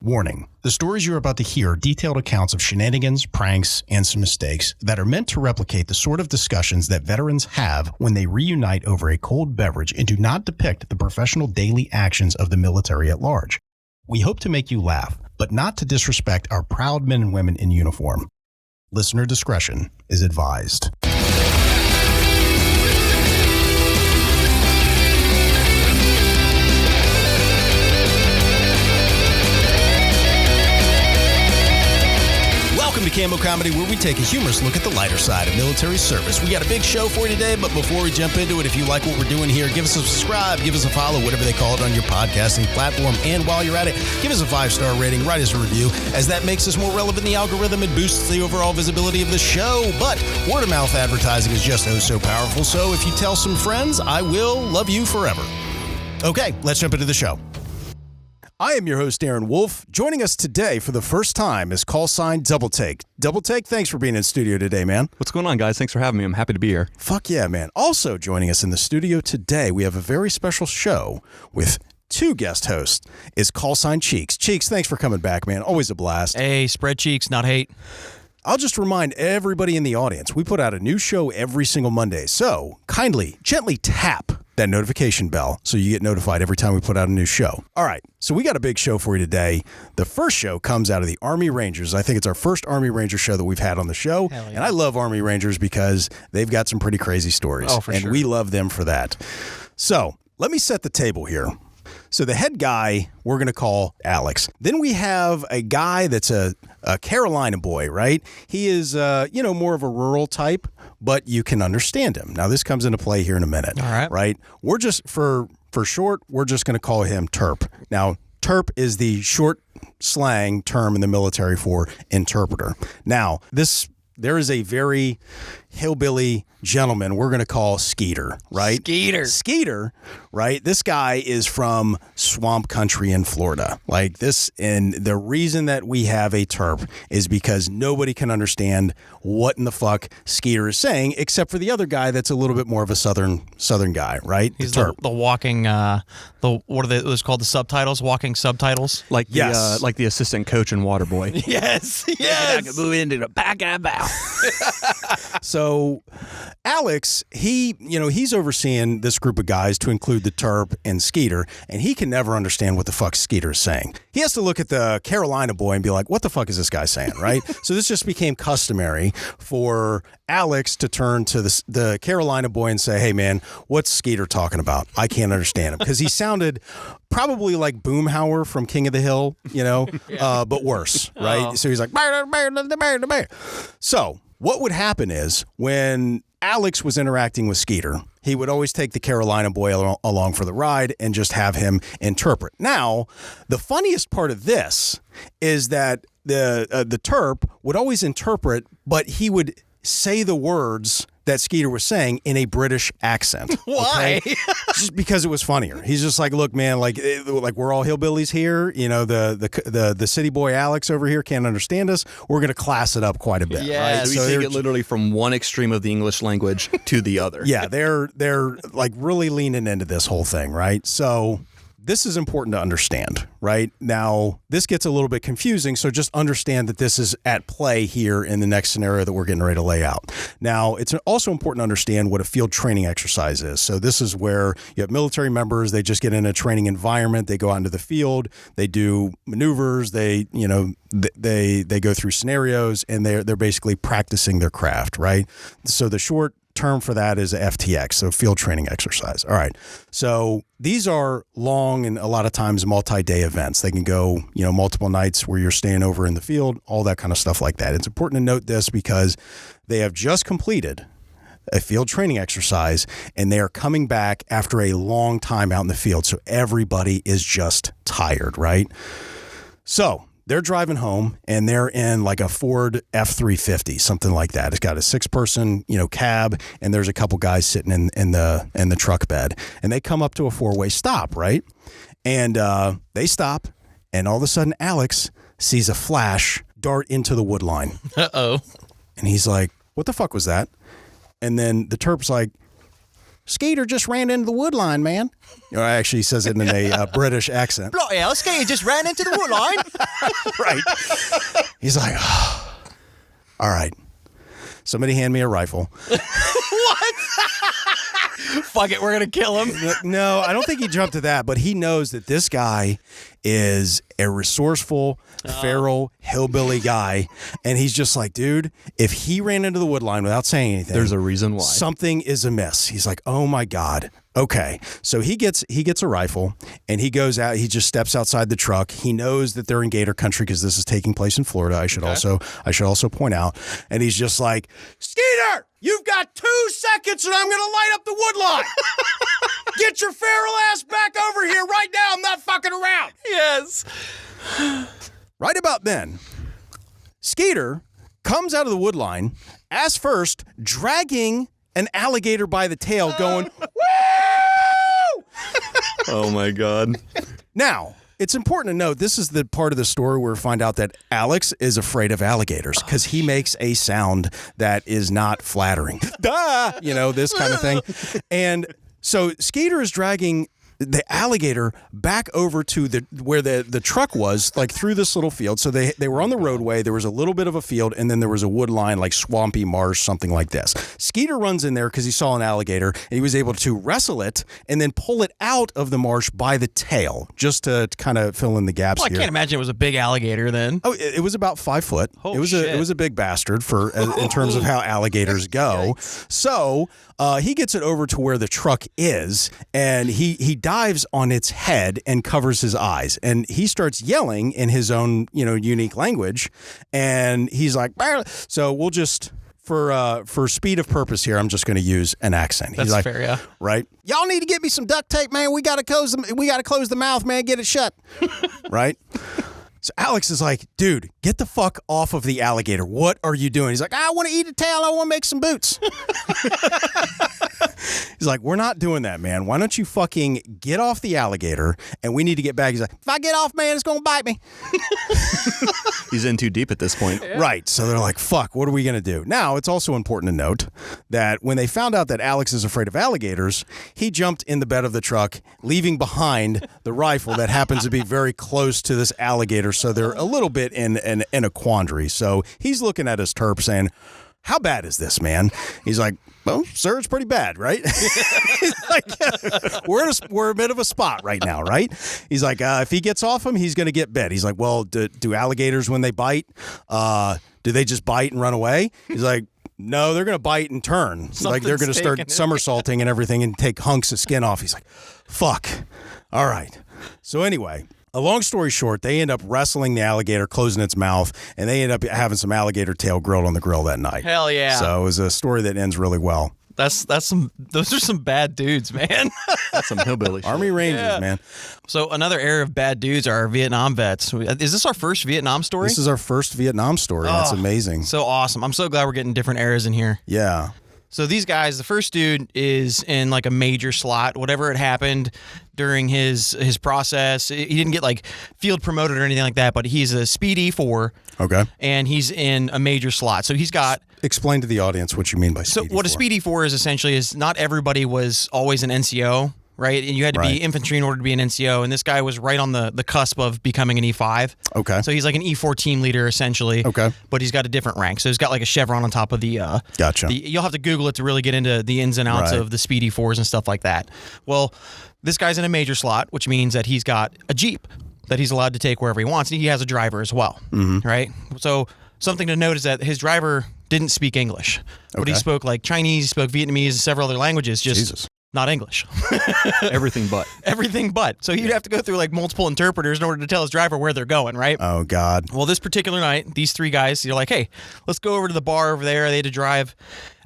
Warning, the stories you're about to hear are detailed accounts of shenanigans, pranks, and some mistakes that are meant to replicate the sort of discussions that veterans have when they reunite over a cold beverage and do not depict the professional daily actions of the military at large. We hope to make you laugh, but not to disrespect our proud men and women in uniform. Listener discretion is advised. Welcome to Cammo Comedy, where we take a humorous look at the lighter side of military service. We got a big show for you today, but before we jump into it, if you like what we're doing here, give us a subscribe, give us a follow, whatever they call it on your podcasting platform. And while you're at it, give us a 5-star rating, write us a review, as that makes us more relevant in the algorithm and boosts the overall visibility of the show. But word-of-mouth advertising is just so powerful, so if you tell some friends, I will love you forever. Okay, let's jump into the show. I am your host, Aaron Wolf. Joining us today for the first time is call sign Double Take. Double Take, thanks for being in studio today, man. What's going on, guys? Thanks for having me. I'm happy to be here. Fuck yeah, man. Also joining us in the studio today, we have a very special show with two guest hosts. Is call sign Cheeks. Cheeks, thanks for coming back, man. Always a blast. Hey, spread cheeks, not hate. I'll just remind everybody in the audience, we put out a new show every single Monday. So kindly, gently tap that notification bell so you get notified every time we put out a new show. All right, so we got a big show for you today. The first show comes out of the Army Rangers. I think it's our first Army Ranger show that we've had on the show. Hell yeah. And I love Army Rangers because they've got some pretty crazy stories. Oh, for and sure. we love them for that. So let me set the table here. So the head guy, we're going to call Alex. Then we have a guy that's a Carolina boy, right? He is, more of a rural type, but you can understand him. Now, this comes into play here in a minute. All right. Right? We're just, for short, we're just going to call him Terp. Now, Terp is the short slang term in the military for interpreter. Now, there is a very hillbilly gentleman we're going to call Skeeter, right? Skeeter, right? This guy is from swamp country in Florida. Like this, and the reason that we have a Terp is because nobody can understand what in the fuck Skeeter is saying, except for the other guy that's a little bit more of a southern guy, right? He's the walking, what are they? It was called the subtitles, walking subtitles. Like Yes. like the assistant coach in Waterboy. Yes. Move into the back of the bow. So Alex, he's overseeing this group of guys to include the Terp and Skeeter, and he can never understand what the fuck Skeeter is saying. He has to look at the Carolina boy and be like, what the fuck is this guy saying, right? So this just became customary for Alex to turn to the Carolina boy and say, hey, man, what's Skeeter talking about? I can't understand him. Because he sounded probably like Boomhauer from King of the Hill, but worse, right? Oh. So he's like, so what would happen is when Alex was interacting with Skeeter, he would always take the Carolina boy along for the ride and just have him interpret. Now, the funniest part of this is that the Terp would always interpret, but he would say the words that Skeeter was saying in a British accent. Why? Okay? Just because it was funnier. He's just like, look, man, like we're all hillbillies here. The city boy Alex over here can't understand us. We're going to class it up quite a bit. Yes. Right? So we take it literally from one extreme of the English language to the other. Yeah, they're like really leaning into this whole thing, right? So this is important to understand, right? Now, this gets a little bit confusing, so just understand that this is at play here in the next scenario that we're getting ready to lay out. Now, it's also important to understand what a field training exercise is. So this is where you have military members, they just get in a training environment, they go out into the field, they do maneuvers, they go through scenarios, and they're basically practicing their craft, right? So the short term for that is a FTX, so field training exercise. All right. So these are long and a lot of times multi-day events. They can go, multiple nights where you're staying over in the field, all that kind of stuff like that. It's important to note this because they have just completed a field training exercise and they are coming back after a long time out in the field. So everybody is just tired, right? So they're driving home and they're in like a Ford F-350, something like that. It's got a 6-person, cab, and there's a couple guys sitting in the truck bed. And they come up to a 4-way stop, right? And they stop, and all of a sudden Alex sees a flash dart into the wood line. Uh-oh. And he's like, what the fuck was that? And then the Terp's like, Skeeter just ran into the wood line, man. Actually, he says it in a British accent. Bloody hell, Skeeter just ran into the wood line. Right. He's like, oh, all right. Somebody hand me a rifle. What? Fuck it, we're going to kill him. No, I don't think he jumped to that, but he knows that this guy is a resourceful, feral, hillbilly guy. And he's just like, dude, if he ran into the wood line without saying anything, There's a reason why. something is amiss. He's like, oh my God. Okay. So he gets a rifle and he goes out. He just steps outside the truck. He knows that they're in Gator country because this is taking place in Florida. I should also point out. And he's just like, Skeeter, you've got 2 seconds and I'm going to light up the wood line. Get your feral ass back over here right now. I'm not fucking around. Yes. Right about then, Skeeter comes out of the wood line, ass first, dragging an alligator by the tail, going, woo! Oh my God. Now, it's important to note, this is the part of the story where we find out that Alex is afraid of alligators because he makes a sound that is not flattering. Duh! This kind of thing. And so Skeeter is dragging the alligator back over to where the truck was, like through this little field. So they were on the roadway. There was a little bit of a field, and then there was a wood line, like swampy marsh, something like this. Skeeter runs in there because he saw an alligator, and he was able to wrestle it and then pull it out of the marsh by the tail, just to kind of fill in the gaps Well, I here. can't imagine it was a big alligator then. Oh, it was about 5 foot. Oh, it was a big bastard in terms of how alligators go. So he gets it over to where the truck is, and he dives on its head and covers his eyes, and he starts yelling in his own unique language, and he's like, so we'll just. For speed of purpose here, I'm just going to use an accent. That's He's like, fair, yeah. Right? Y'all need to get me some duct tape, man. We got to close the mouth, man. Get it shut. Right? So Alex is like, dude, get the fuck off of the alligator. What are you doing? He's like, I want to eat a tail. I want to make some boots. He's like, we're not doing that, man. Why don't you fucking get off the alligator and we need to get back. He's like, if I get off, man, it's going to bite me. He's in too deep at this point. Yeah. Right. So they're like, fuck, what are we going to do? Now, it's also important to note that when they found out that Alex is afraid of alligators, he jumped in the bed of the truck, leaving behind the rifle that happens to be very close to this alligator. So they're a little bit in a quandary. So he's looking at his terp saying, how bad is this, man? He's like, well, sir, it's pretty bad, right? Like, we're in a bit of a spot right now, right? He's like, if he gets off him, he's going to get bit. He's like, well, do alligators, when they bite, do they just bite and run away? He's like, no, they're going to bite and turn. Like, they're going to start somersaulting and everything and take hunks of skin off. He's like, fuck. All right. So anyway, a long story short, they end up wrestling the alligator, closing its mouth, and they end up having some alligator tail grilled on the grill that night. Hell yeah. So it was a story that ends really well. Those are some bad dudes, man. That's some hillbilly shit. Army Rangers, man. So another area of bad dudes are Vietnam vets. Is this our first Vietnam story? This is our first Vietnam story. That's amazing. So awesome. I'm so glad we're getting different eras in here. Yeah. So these guys, the first dude is in like a major slot, whatever had happened during his process. He didn't get like field promoted or anything like that, but he's a Speed E4. Okay. And he's in a major slot. So he's got... Explain to the audience what you mean by Speed E4. So what a Speed E4 is essentially is not everybody was always an NCO, right? And you had to be infantry in order to be an NCO. And this guy was right on the cusp of becoming an E5. Okay. So he's like an E4 team leader essentially. Okay. But he's got a different rank. So he's got like a chevron on top of the... Gotcha. You'll have to Google it to really get into the ins and outs of the Speed E4s and stuff like that. Well, this guy's in a major slot, which means that he's got a Jeep that he's allowed to take wherever he wants. And he has a driver as well, right? So something to note is that his driver didn't speak English, but he spoke like Chinese, he spoke Vietnamese, and several other languages, just not English. Everything but. Everything but. So he'd have to go through like multiple interpreters in order to tell his driver where they're going, right? Oh, God. Well, this particular night, these three guys, they're like, hey, let's go over to the bar over there. They had to drive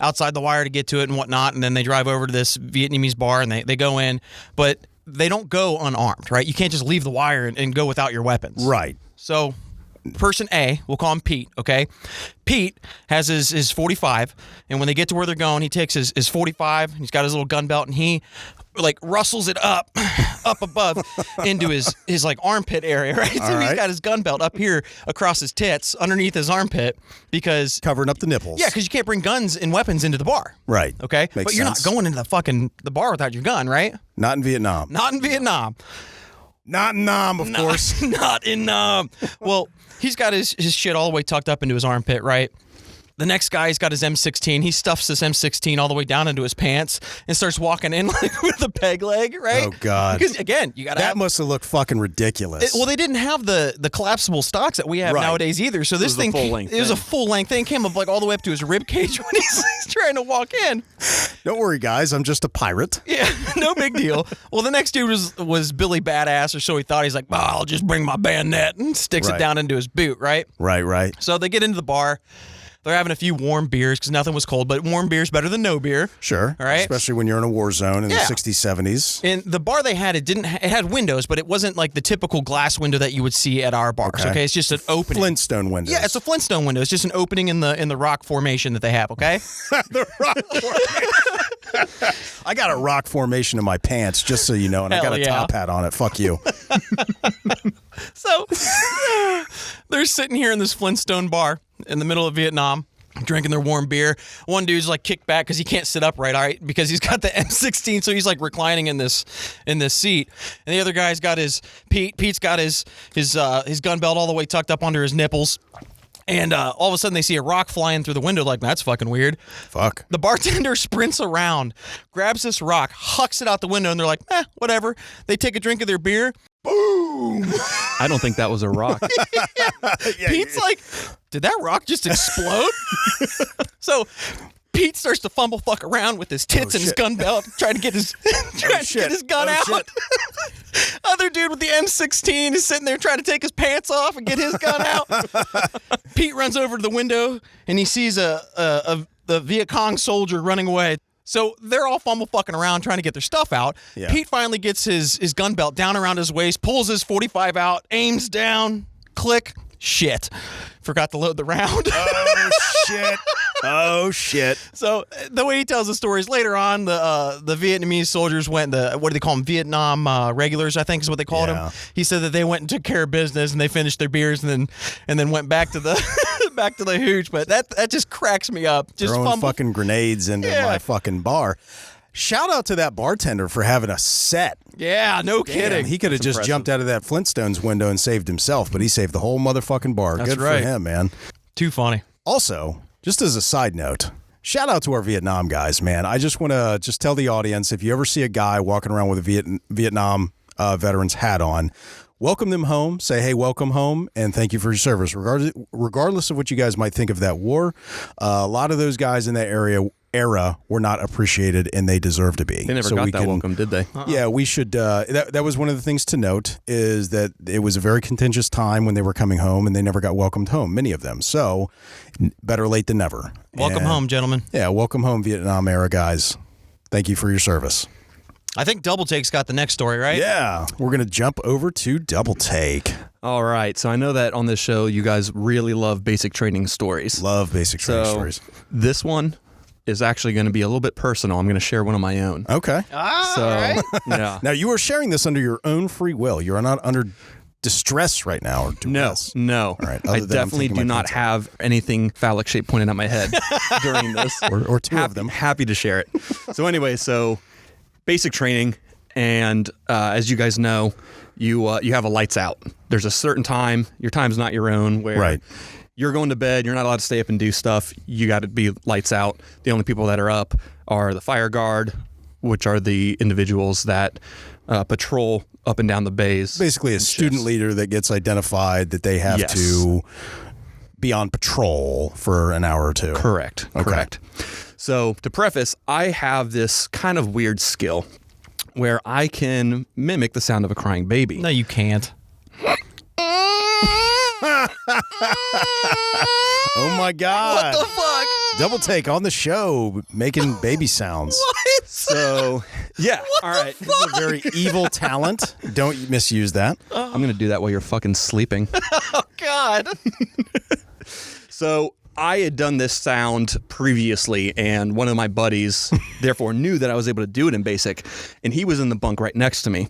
outside the wire to get to it and whatnot, and then they drive over to this Vietnamese bar, and they go in, but they don't go unarmed, right? You can't just leave the wire and go without your weapons. Right. So person A, we'll call him Pete, okay? Pete has his 45, and when they get to where they're going, he takes his 45, he's got his little gun belt, and he like rustles it up above into his like armpit area, right? So he's got his gun belt up here across his tits, underneath his armpit, because covering up the nipples. Yeah, because you can't bring guns and weapons into the bar. Right. Okay. Makes but you're sense. not going into the bar without your gun, right? Not in Vietnam. Not in Vietnam. Not in Nam, of course. Not in Nam. Well, he's got his shit all the way tucked up into his armpit, right? The next guy's got his M16. He stuffs this M16 all the way down into his pants and starts walking in like with a peg leg, right? Oh, God. Because, again, you got to That must have looked fucking ridiculous. well, they didn't have the collapsible stocks that we have nowadays either. So this thing, it was a full-length thing. Came up like all the way up to his rib cage when he's trying to walk in. Don't worry, guys. I'm just a pirate. Yeah, no big deal. Well, the next dude was Billy Badass, or so he thought. He's like, I'll just bring my bayonet, and sticks it down into his boot, right? Right. So they get into the bar. They're having a few warm beers because nothing was cold, but warm beer's better than no beer. Sure. All right. Especially when you're in a war zone in the 60s, 70s. And the bar they had, it had windows, but it wasn't like the typical glass window that you would see at our bars. Okay, it's just an opening. Flintstone window. Yeah, it's a Flintstone window. It's just an opening in the rock formation that they have. Okay. The rock formation. I got a rock formation in my pants, just so you know, and I got a top hat on it. Fuck you. So they're sitting here in this Flintstone bar in the middle of Vietnam, drinking their warm beer. One dude's like kicked back because he can't sit up right, because he's got the M16, so he's like reclining in this seat. And the other guy's got Pete's got his gun belt all the way tucked up under his nipples. And all of a sudden, they see a rock flying through the window. Like, that's fucking weird. Fuck. The bartender sprints around, grabs this rock, hucks it out the window, and they're like, whatever. They take a drink of their beer. Boom! I don't think that was a rock. Pete's like, did that rock just explode? So Pete starts to fumble fuck around with his tits and his gun belt, trying to get his gun out. Other dude with the M16 is sitting there trying to take his pants off and get his gun out. Pete runs over to the window and he sees the Viet Cong soldier running away. So they're all fumble fucking around trying to get their stuff out. Yeah. Pete finally gets his gun belt down around his waist, pulls his .45 out, aims down, click, shit. Forgot to load the round. Oh, shit. So the way he tells the story is later on, the Vietnamese soldiers went, what do they call them? Vietnam regulars, I think is what they called them. He said that they went and took care of business and they finished their beers and then went back to the back to the hooch. But that just cracks me up. Just throwing fucking grenades into my fucking bar. Shout out to that bartender for having a set. Yeah, no kidding. He could have just jumped out of that Flintstones window and saved himself, but he saved the whole motherfucking bar. That's Good right. for him, man. Too funny. Also, just as a side note, shout out to our Vietnam guys, man. I just want to tell the audience, if you ever see a guy walking around with a Vietnam veteran's hat on, welcome them home. Say, hey, welcome home, and thank you for your service. Regardless of what you guys might think of that war, a lot of those guys in that era were not appreciated, and they deserve to be. They never got that welcome, did they? Yeah, we should. That was one of the things to note, is that it was a very contentious time when they were coming home, and they never got welcomed home, many of them. So, better late than never. Welcome home, gentlemen. Yeah, welcome home, Vietnam era guys. Thank you for your service. I think Double Take's got the next story, right? Yeah, we're going to jump over to Double Take. All right, so I know that on this show, you guys really love basic training stories. Love basic training stories. This one is actually going to be a little bit personal. I'm going to share one of my own. Okay. All right. Yeah. Now, you are sharing this under your own free will. You are not under distress right now or duress. No. All right. I definitely do not have anything phallic shape pointed at my head during this. Or two of them. Happy to share it. So anyway, basic training, and as you guys know, you have a lights out. There's a certain time. Your time's not your own. Where you're going to bed. You're not allowed to stay up and do stuff. You got to be lights out. The only people that are up are the fire guard, which are the individuals that patrol up and down the bays. Basically, a student leader that gets identified that they have to be on patrol for an hour or two. Correct. Okay. Correct. So to preface, I have this kind of weird skill where I can mimic the sound of a crying baby. No, you can't. Oh my God. What the fuck? Double Take on the show, making baby sounds. What? So, yeah. All right. This is a very evil talent. Don't misuse that. I'm going to do that while you're fucking sleeping. Oh, God. So I had done this sound previously, and one of my buddies therefore knew that I was able to do it in basic, and he was in the bunk right next to me.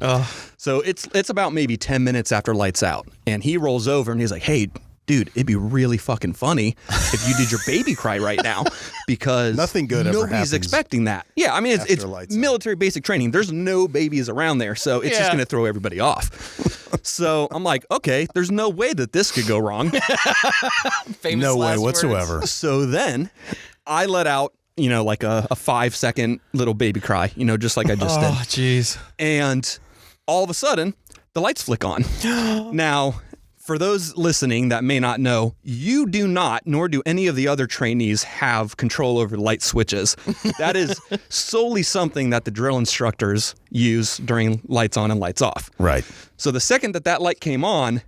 So it's about maybe 10 minutes after lights out, and he rolls over and he's like, hey, dude, it'd be really fucking funny if you did your baby cry right now, because nothing good ever nobody's happens expecting that. Yeah, I mean, it's military basic training. There's no babies around there, so it's just going to throw everybody off. So I'm like, okay, there's no way that this could go wrong. No way whatsoever. So then I let out, like a 5-second little baby cry, just like I just did. Oh, jeez. And all of a sudden, the lights flick on. Now, for those listening that may not know, you do not, nor do any of the other trainees, have control over light switches. That is solely something that the drill instructors use during lights on and lights off. Right. So the second that light came on,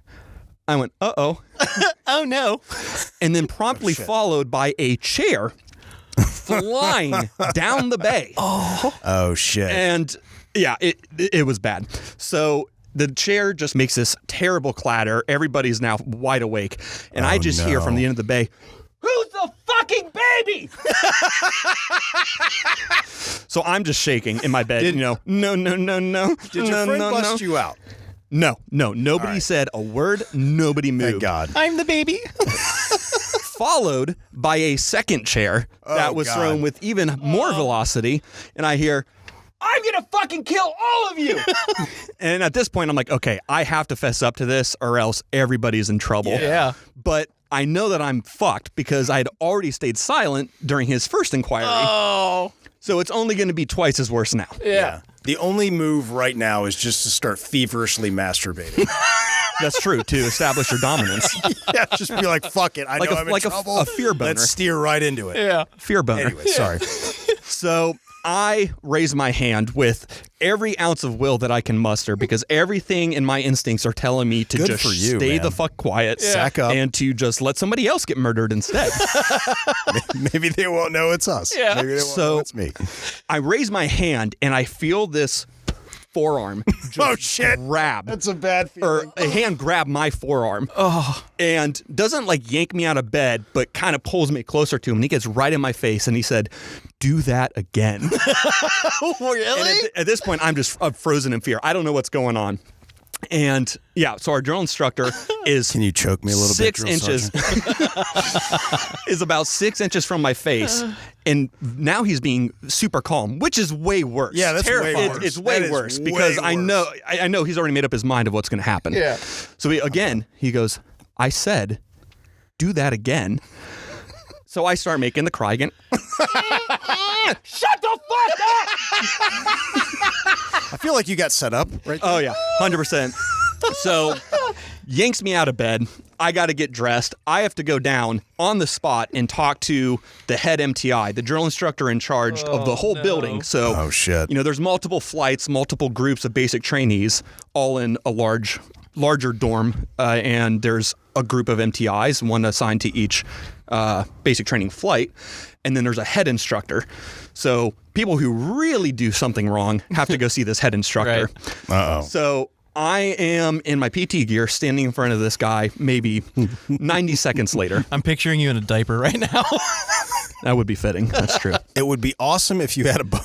I went, uh-oh. Oh, no. And then promptly followed by a chair flying down the bay. Oh, shit. And yeah, it was bad. So the chair just makes this terrible clatter. Everybody's now wide awake. And I just hear from the end of the bay, who's the fucking baby? So I'm just shaking in my bed. No. Did your friend bust you out? No. Nobody said a word. Nobody moved. Thank God. I'm the baby. Followed by a second chair that was thrown with even more velocity. And I hear, I'm going to fucking kill all of you. And at this point, I'm like, okay, I have to fess up to this or else everybody's in trouble. Yeah. But I know that I'm fucked because I had already stayed silent during his first inquiry. Oh. So it's only going to be twice as worse now. Yeah. The only move right now is just to start feverishly masturbating. That's true, to establish your dominance. Yeah, just be like, fuck it. I know I'm in trouble. A fear boner. Let's steer right into it. Yeah. Fear boner. Anyway, sorry. So I raise my hand with every ounce of will that I can muster because everything in my instincts are telling me to just stay the fuck quiet, sack up, and to just let somebody else get murdered instead. Maybe they won't know it's us. Yeah. Maybe they won't know it's me. I raise my hand and I feel this forearm just grab. That's a bad feeling. Or a hand grab my forearm. And doesn't like yank me out of bed, but kind of pulls me closer to him. And he gets right in my face and he said, do that again. Really? And at this point, I'm frozen in fear. I don't know what's going on. And yeah, so our drill instructor is Can you choke me a little 6 bit, inches is about 6 inches from my face, and now he's being super calm, which is way worse. Yeah, that's way worse. It's way worse because I know he's already made up his mind of what's going to happen. Yeah. So he goes, I said, do that again. So I start making the cry again. Shut the fuck up! I feel like you got set up right there. Oh, yeah, 100%. So yanks me out of bed. I got to get dressed. I have to go down on the spot and talk to the head MTI, the drill instructor in charge of the whole building. So, there's multiple flights, multiple groups of basic trainees, all in a larger dorm, and there's a group of MTIs, one assigned to each basic training flight, and then there's a head instructor. So people who really do something wrong have to go see this head instructor. Right. Uh-oh. So I am in my PT gear standing in front of this guy maybe 90 seconds later. I'm picturing you in a diaper right now. That would be fitting. That's true. It would be awesome if you had a boner.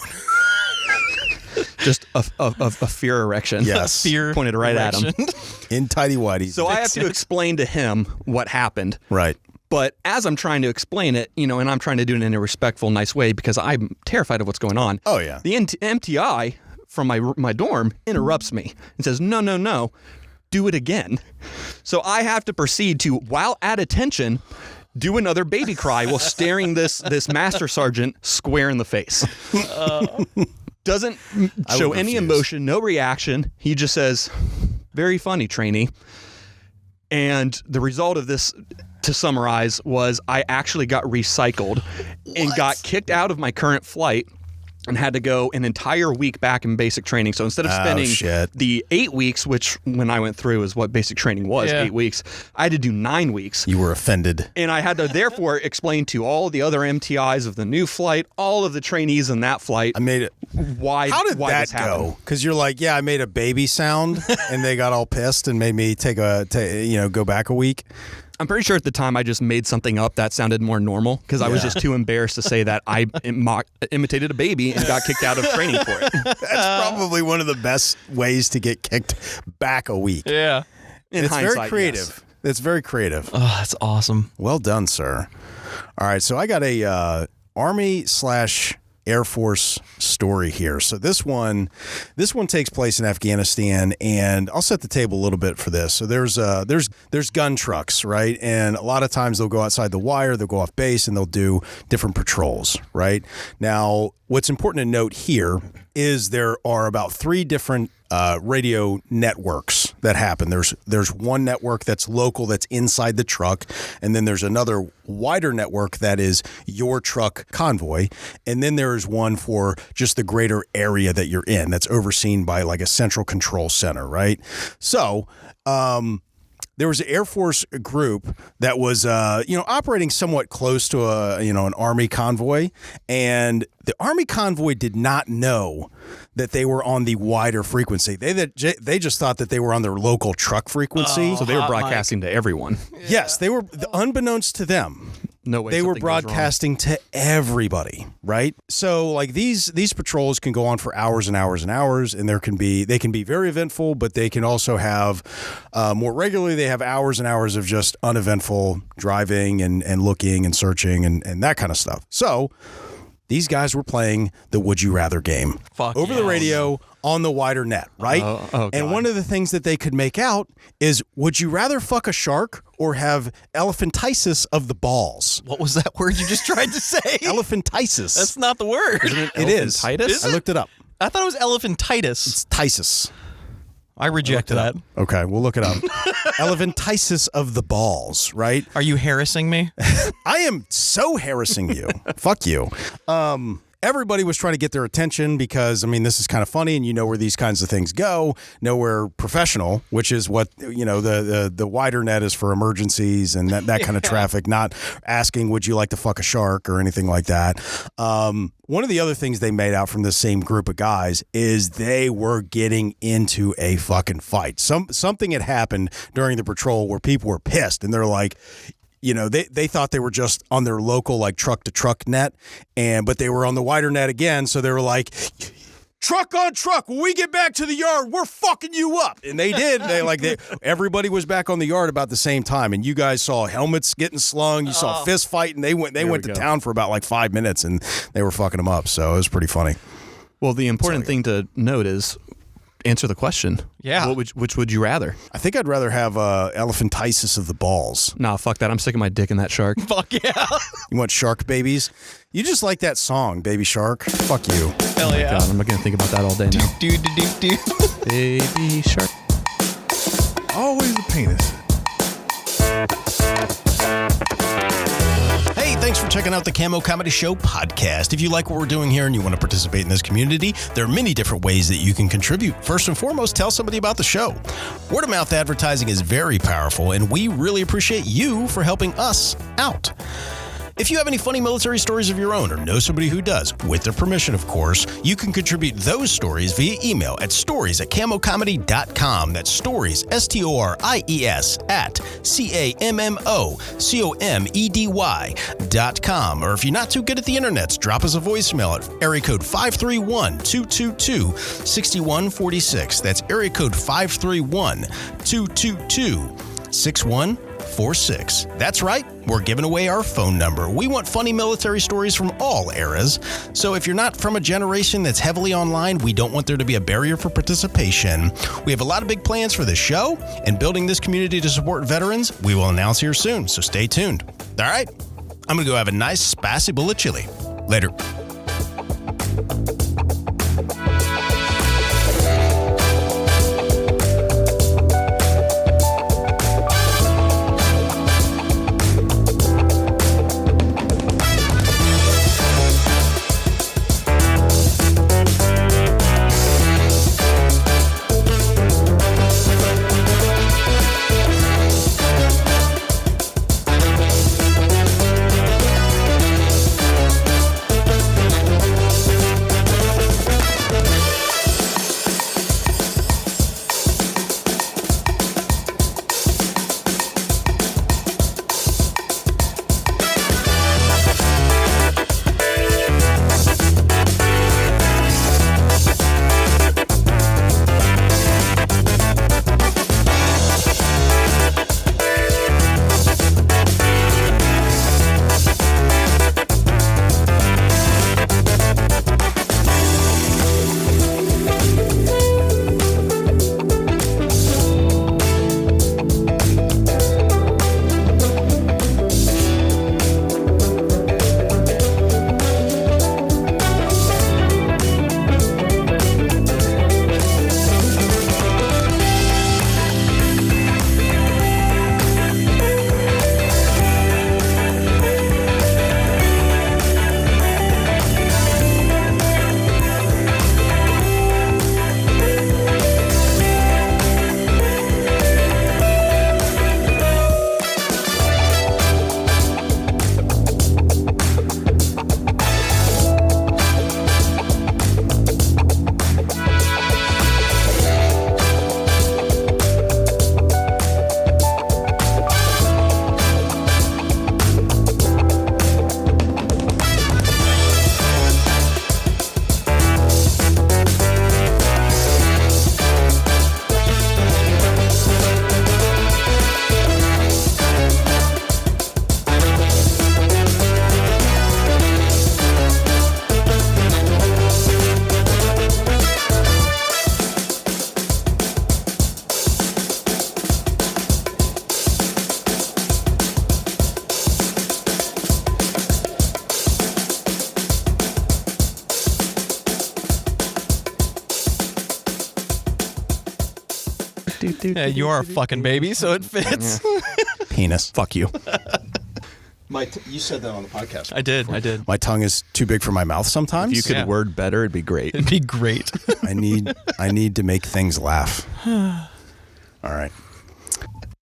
Just a fear erection. Yes. Fear pointed right erection. at him. In tighty whities. So I have to explain to him what happened. Right. But as I'm trying to explain it, and I'm trying to do it in a respectful, nice way because I'm terrified of what's going on. Oh, yeah. The MTI from my dorm interrupts me and says, no, do it again. So I have to proceed to, while at attention, do another baby cry while staring this master sergeant square in the face. Doesn't show any emotion, no reaction. He just says, very funny, trainee. And the result of this, to summarize, was I actually got recycled and got kicked out of my current flight and had to go an entire week back in basic training. So instead of spending the 8 weeks, which when I went through is what basic training was, 8 weeks, I had to do 9 weeks. You were offended. And I had to therefore explain to all the other MTIs of the new flight, all of the trainees in that flight. I made it. Why? How did why that go? Because you're like, I made a baby sound, and they got all pissed and made me go back a week. I'm pretty sure at the time I just made something up that sounded more normal because I was just too embarrassed to say that I imitated a baby and got kicked out of training for it. That's probably one of the best ways to get kicked back a week. Yeah. It's very creative. Yes. It's very creative. Oh, that's awesome. Well done, sir. All right, so I got a Army/Air Force story here. So this one takes place in Afghanistan, and I'll set the table a little bit for this. So there's gun trucks, right? And a lot of times they'll go outside the wire, they'll go off base, and they'll do different patrols, right? Now, what's important to note here is there are about 3 different radio networks that happen. There's one network that's local, that's inside the truck, and then there's another wider network that is your truck convoy, and then there's one for just the greater area that you're in that's overseen by like a central control center, right? So, there was an Air Force group that was, operating somewhat close to an Army convoy, and the Army convoy did not know that they were on the wider frequency. They just thought that they were on their local truck frequency. So they were broadcasting to everyone. Yeah. Yes, they were, unbeknownst to them. No way. They were broadcasting to everybody, right? So like these patrols can go on for hours and hours and hours, and they can be very eventful, but they can also have more regularly. They have hours and hours of just uneventful driving and looking and searching and that kind of stuff. So these guys were playing the Would You Rather game over the radio on the wider net, right? And one of the things that they could make out is, would you rather fuck a shark or have elephantiasis of the balls? What was that word you just tried to say? Elephantiasis. That's not the word. It is. I looked it up. I thought it was elephantitis. It's tisis. I reject that. Okay, we'll look it up. Elephantiasis of the balls, right? Are you harassing me? I am so harassing you. Fuck you. Everybody was trying to get their attention because, this is kind of funny, and you know where these kinds of things go. Nowhere professional, which is what, the wider net is for emergencies and that kind of traffic, not asking, would you like to fuck a shark or anything like that. One of the other things they made out from the same group of guys is they were getting into a fucking fight. Something had happened during the patrol where people were pissed, and they're like, they thought they were just on their local like truck to truck net, but they were on the wider net again. So they were like, truck on truck. When we get back to the yard, we're fucking you up. And they did. Everybody was back on the yard about the same time. And you guys saw helmets getting slung. You saw fist fight, and they went to town for about like 5 minutes, and they were fucking them up. So it was pretty funny. Well, the important thing to note is, answer the question. Yeah. Which would you rather? I think I'd rather have elephantiasis of the balls. Nah, fuck that. I'm sticking my dick in that shark. Fuck yeah. You want shark babies? You just like that song, Baby Shark. Fuck you. Hell yeah. God, I'm not going to think about that all day now. Do. Baby Shark. Always the penis. Hey, thanks for checking out the Cammo Comedy Show Podcast. If you like what we're doing here and you want to participate in this community, there are many different ways that you can contribute. First and foremost, tell somebody about the show. Word of mouth advertising is very powerful, and we really appreciate you for helping us out. If you have any funny military stories of your own or know somebody who does, with their permission, of course, you can contribute those stories via email at stories@cammocomedy.com. That's stories, STORIES, at CAMMOCOMEDY.com. Or if you're not too good at the internets, drop us a voicemail at area code 531-222-6146. That's area code 531-222-6146. That's right, we're giving away our phone number. We want funny military stories from all eras. So if you're not from a generation that's heavily online, we don't want there to be a barrier for participation. We have a lot of big plans for this show, and building this community to support veterans, we will announce here soon, so stay tuned. All right, I'm going to go have a nice spicy bowl of chili. Later. Yeah, you are a fucking baby, so it fits. Penis. Fuck you. You said that on the podcast. I did. My tongue is too big for my mouth sometimes. If you could word better, it'd be great. It'd be great. I need to make things laugh. All right.